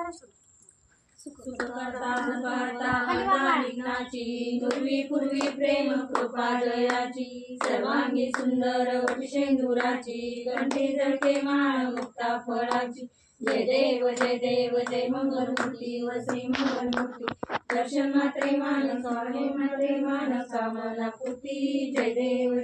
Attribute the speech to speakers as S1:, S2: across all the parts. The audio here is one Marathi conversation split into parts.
S1: सुखकर्ता दुःखहर्ता हरता विघ्नाची पूर्वी पूर्वी प्रेम कृपा जयाची सर्वांगी सुंदर वटशेंदुराची कंठी झळके माळ मुक्ता फळाची जय देव जय मंगलमूर्ती व श्री मंगलमूर्ती दर्शन मात्रे मान स्वामी मात्रे मान कामना पूर्ती जय देव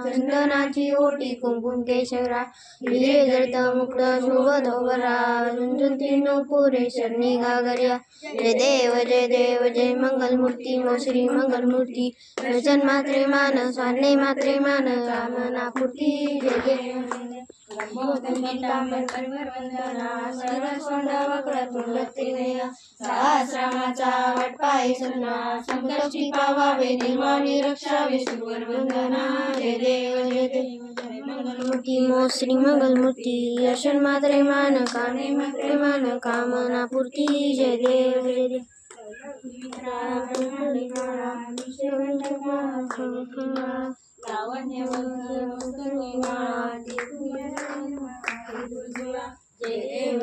S2: चंदनाची ओटी कुंकुम केशवरा हिरे जळत मुक्त शोभतोबरा झुंझुंती पुरे शरणी गागर्या जय देव जय मंगलमूर्ती व श्री मंगलमूर्ती दर्शन मात्रे मान स्वामी मात्रे मान कामना पूर्ती जय देव सहस्रामाचा वाटपाय सन्ना संकष्टी पावावे निर्वाणी रक्षावे सुवर वंदना जय देव मंगलमूर्ती मो श्री मंगलमूर्ती दर्शन मात्रे मान कामे मात्रे मान कामना पूर्ती जय देव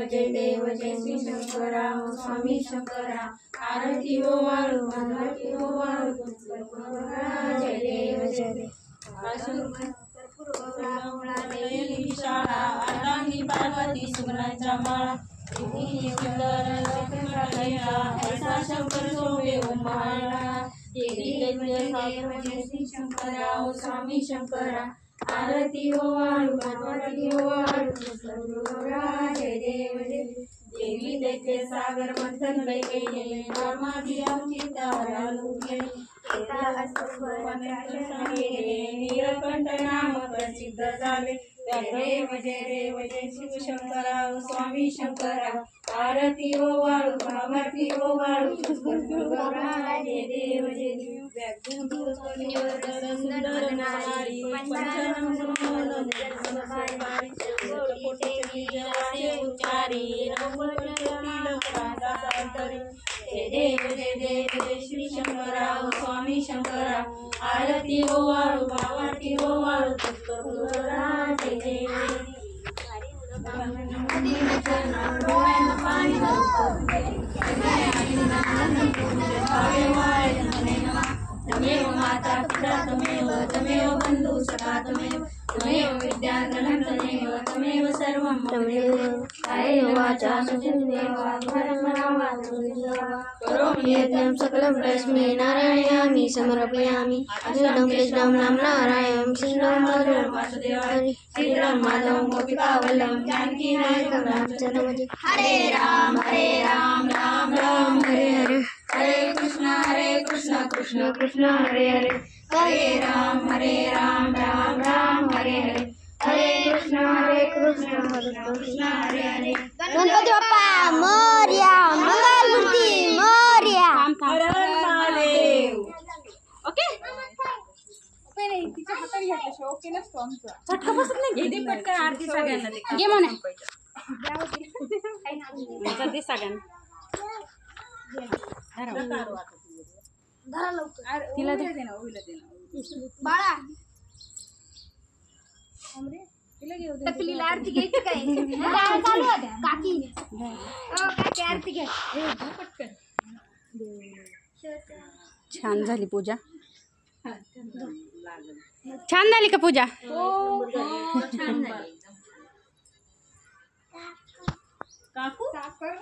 S2: जय देव जय श्री शंकरा स्वामी शंकरा आरती हो वाळू आरती हो वाळू जय देव
S1: शाळा आरांगी पार्वती सुमनांच्या माळा ऐसा शंकर सोमे उमाळा जय श्री शंकरा ओ स्वामी शंकरा आरती हो वाळू आरती हो वाळू जय देव देवी दैत्य सागर मंथन केले नामादी अवचिता लुटले नीलकंठ नाम प्रसिद्ध झाले जय देव जय शिव शंकरा स्वामी शंकरा आरती हो वाळू आरती हो वाळू जय देव सुंदर नारी उच्चारी जय देव जय श्री शंकरा स्वामी शंकरा आरती हो वाळू आरती हो वाळू जय देव तमेव माता पिता तमेव बंधु सखा तमेव विद्या धनं तमेव सर्वं तमेव वाचा करोमि यज्ञं सकलं तस्मै नारायणामि समर्पयामि अच्युतं कृष्णं नाम नारायणं श्रीराम वासुदेवाय श्रीराम माधवं गोपिकावल्लभं जानकी नायकं रामचन्द्रं हरे राम राम राम हरे हरे हरे कृष्ण कृष्ण हरे हरे हरे राम राम हरे हरे हरे कृष्ण हरे हरे
S2: गणपती बाप्पा मोरया मंगलमूर्ती मोरया
S1: महादेव
S3: ओके पहिले तिच्या हाताने घातल्याशिवाय ओके नसतो आमचा झटका बसत नाही घे पटकन आरती सगळ्यांना दे घे म्हणे दे सगळ्यांना तिला दे ना ओवीला दे ना
S2: बाळा
S3: तिला घेऊ दे
S2: तकलीला आरती घ्यायची काय चालू होत्या काकी काकी आरती घ्या
S3: पटकन
S4: छान झाली पूजा छान झाली का पूजा
S1: छान झाली काकू साखर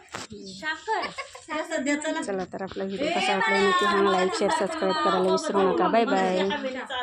S1: सध्या चला
S4: चला तर आपला व्हिडिओ कसा वाटला नक्की सांगा लाईक शेअर सबस्क्राईब करायला विसरू नका बाय बाय